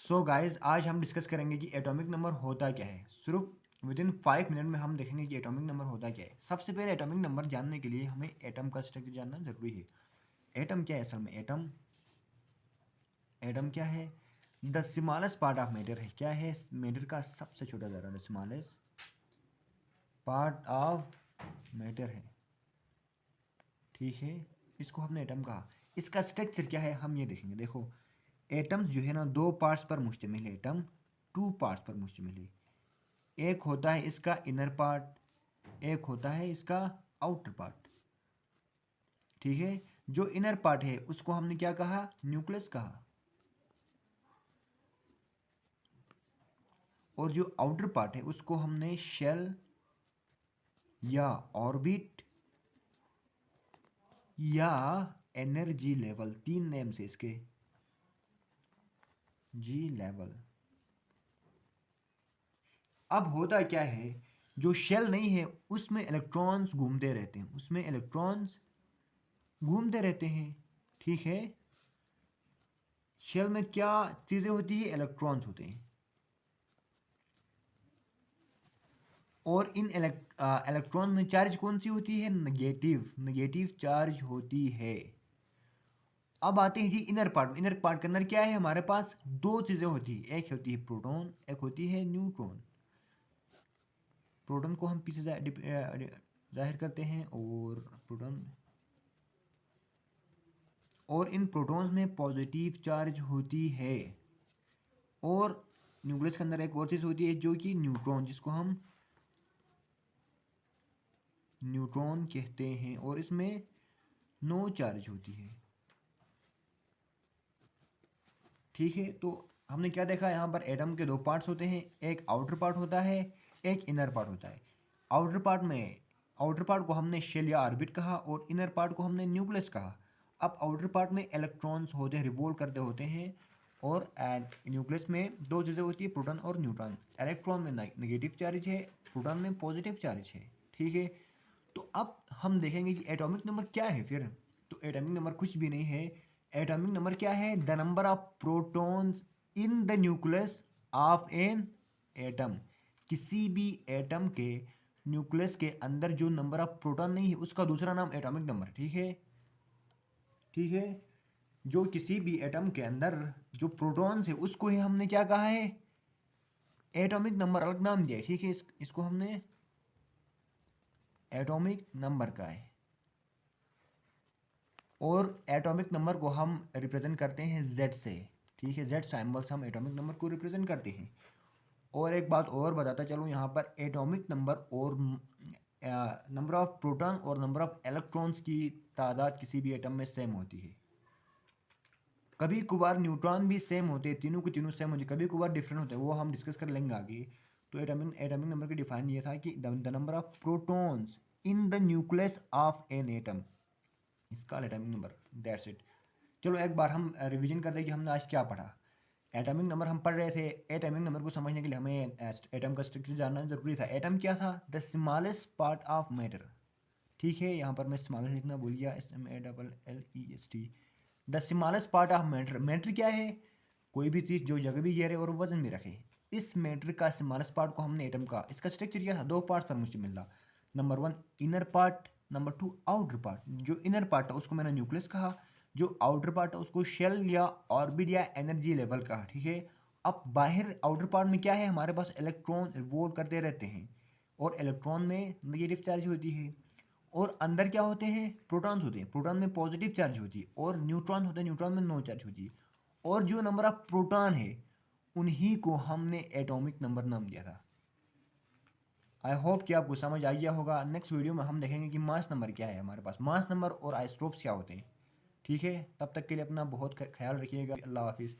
So guys आज हम discuss करेंगे कि एटॉमिक नंबर होता क्या है। सिर्फ विद इन 5 मिनट में हम देखेंगे कि एटॉमिक नंबर होता क्या है। सबसे पहले एटॉमिक नंबर जानने के लिए हमें एटम का स्ट्रक्चर जानना जरूरी है। एटम क्या है असल में? एटम एटम क्या है? The smallest part of matter है। क्या है? मैटर का सबसे छोटा ज़रा, the smallest part of matter है। ठीक है, इसको हमने एटम कहा। इसका स्ट्रक्चर क्या है हम ये देखेंगे। देखो, एटम्स जो है ना दो पार्ट्स पर मुश्तमिल है। एटम टू पार्ट्स पर मुश्तमिल है। एक होता है इसका इनर पार्ट, एक होता है इसका आउटर पार्ट। ठीक है, जो इनर पार्ट है उसको हमने क्या कहा? न्यूक्लियस कहा। और जो आउटर पार्ट है उसको हमने शेल या ऑर्बिट या एनर्जी लेवल, तीन नेम से इसके, जी लेवल। अब होता क्या है, जो शेल नहीं है उसमें इलेक्ट्रॉन्स घूमते रहते हैं, उसमें इलेक्ट्रॉन्स घूमते रहते हैं। ठीक है, शेल में क्या चीजें होती है? इलेक्ट्रॉन्स होते हैं। और इन इलेक्ट्रॉन में चार्ज कौन सी होती है? नेगेटिव, नेगेटिव चार्ज होती है। अब आते हैं जी इनर पार्ट। इनर पार्ट के अंदर क्या है? हमारे पास दो चीजें होती है, एक होती है प्रोटॉन, एक होती है न्यूट्रॉन। प्रोटॉन को हम पीछे जाहिर करते हैं, और प्रोटॉन, और इन प्रोटॉन्स में पॉजिटिव चार्ज होती है। और न्यूक्लियस के अंदर एक और चीज होती है जो कि न्यूट्रॉन, जिसको हम न्यूट्रॉन कहते हैं, और इसमें नो चार्ज होती है। ठीक है, तो हमने क्या देखा यहाँ पर? एटम के दो पार्ट्स होते हैं, एक आउटर पार्ट होता है, एक इनर पार्ट होता है। आउटर पार्ट को हमने शेल या ऑर्बिट कहा, और इनर पार्ट को हमने न्यूक्लियस कहा। अब आउटर पार्ट में इलेक्ट्रॉन्स होते हैं, रिवॉल्व करते होते हैं, और न्यूक्लियस में दो चीज़ें होती है, प्रोटॉन और न्यूट्रॉन। इलेक्ट्रॉन में नेगेटिव चार्ज है, प्रोटॉन में पॉजिटिव चार्ज है। ठीक है, तो अब हम देखेंगे कि एटॉमिक नंबर क्या है फिर। तो एटॉमिक नंबर कुछ भी नहीं है। एटॉमिक नंबर क्या है? The number of protons in the nucleus of an atom. किसी भी एटम के न्यूक्लियस के अंदर जो नंबर ऑफ प्रोटॉन नहीं है उसका दूसरा नाम एटॉमिक नंबर। ठीक है, ठीक है, जो किसी भी एटम के अंदर जो प्रोटॉन्स है उसको ही हमने क्या कहा है? एटॉमिक नंबर, अलग नाम दिया है। ठीक है, इसको हमने एटॉमिक नंबर का है। और एटॉमिक नंबर को हम रिप्रेजेंट करते हैं जेड से। ठीक है, जेड सिंबल से हम एटॉमिक नंबर को रिप्रेजेंट करते हैं। और एक बात और बताता चलूँ, यहाँ पर एटॉमिक नंबर और नंबर ऑफ प्रोटॉन और नंबर ऑफ इलेक्ट्रॉन्स की तादाद किसी भी एटम में सेम होती है। कभी कभार न्यूट्रॉन भी सेम होते हैं, तीनों के तीनों सेम होते हैं, कभी कभार डिफरेंट होते हैं, वो हम डिस्कस कर लेंगे आगे। तो एटॉमिक नंबर का डिफाइन ये था कि the number of protons in the nucleus of an atom, इसका एटॉमिक नंबर। That's it. चलो एक बार हम रिवीजन कर दें कि हमने आज क्या पढ़ा। एटॉमिक नंबर हम पढ़ रहे थे। एटॉमिक नंबर को समझने के लिए हमें एटम का स्ट्रक्चर जानना जरूरी था। एटम क्या था? The smallest part of matter. ठीक है, यहाँ पर मैं स्मॉलेस्ट लिखना भूल गया, SMALLEST। The smallest part of matter. Matter क्या है? कोई भी चीज़ जो जगह भी घेरे और वजन भी रखे। इस मैटर का स्मॉलेस्ट पार्ट को हमने एटम का। इसका स्ट्रक्चर क्या था? दो पार्ट्स पर मुश्तमिल था। Number 1 inner part, number 2 outer part. जो इनर पार्ट है उसको मैंने न्यूक्लियस कहा, जो आउटर पार्ट है उसको शेल या ऑर्बिट या एनर्जी लेवल कहा। ठीक है, अब बाहर आउटर पार्ट में क्या है? हमारे पास इलेक्ट्रॉन रिवॉल्व करते रहते हैं, और इलेक्ट्रॉन में नेगेटिव चार्ज होती है। और अंदर क्या होते हैं? प्रोटॉन्स होते हैं, प्रोटॉन में पॉजिटिव चार्ज होती है, और न्यूट्रॉन होते हैं, न्यूट्रॉन में नो चार्ज होती है। और जो नंबर ऑफ प्रोटॉन है उन्हीं को हमने एटॉमिक नंबर नाम दिया था। आई होप कि आपको समझ आ गया होगा। नेक्स्ट वीडियो में हम देखेंगे कि मास नंबर क्या है, हमारे पास मास नंबर और आइसोटोप्स क्या होते हैं। ठीक है, तब तक के लिए अपना बहुत ख्याल रखिएगा। अल्लाह हाफिज़।